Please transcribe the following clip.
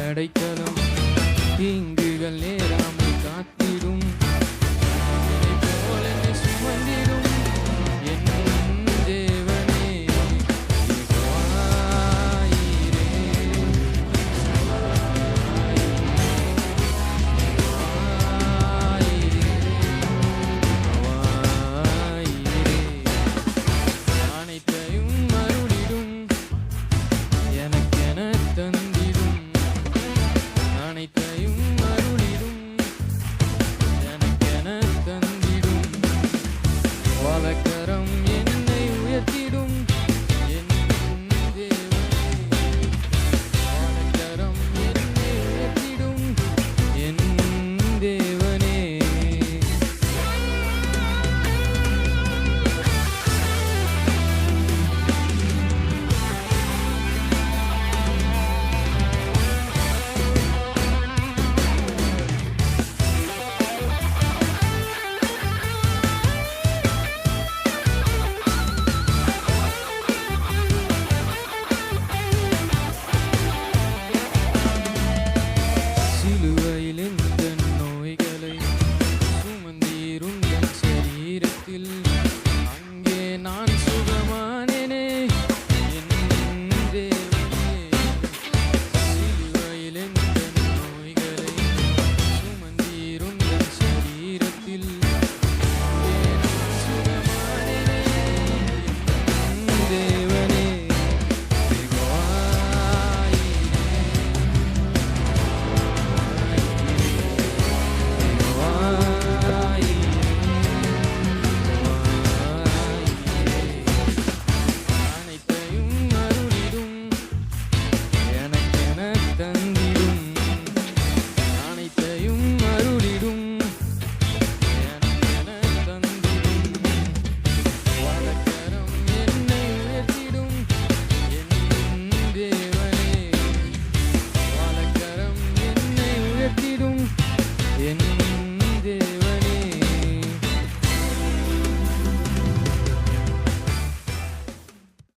அடைக்கலம் தீங்குகள் நேராமல் காத்திடும் என்னைப் போல என்னை சுமந்திடும் என் தேவனே யெகோவாயீரே. அனைத்தையும் அருளிடும் எனக்கென தந்திடும் அனைத்தையும் அருளிடும் எனக்கென தந்திடும் வலக்கரம் என்னை உயர்த்திடும் என் தேவனே வலக்கரம் என்னை உயர்த்திடும் என் தேவனே. சிலுவையில் எந்தன் நோய்களை சுமந்தீருந்தன் சரீரத்தில் அங்கே நான் சுகமானேனே என் தேவனே. சிலுவையில் எந்தன் நோய்களை சுமந்தீருந்தன் சரீரத்தில் அங்கே நான் சுகமானேனே என் தேவனே அனைத்தையும் அருளிடும் எனக்கென தந்திடும் அனைத்தையும் அருளிடும் எனக்கென தந்திடும் வலக்கரம் என்னை உயர்த்திடும் என் தேவனே வலக்கரம் என்னை உயர்த்திடும் என்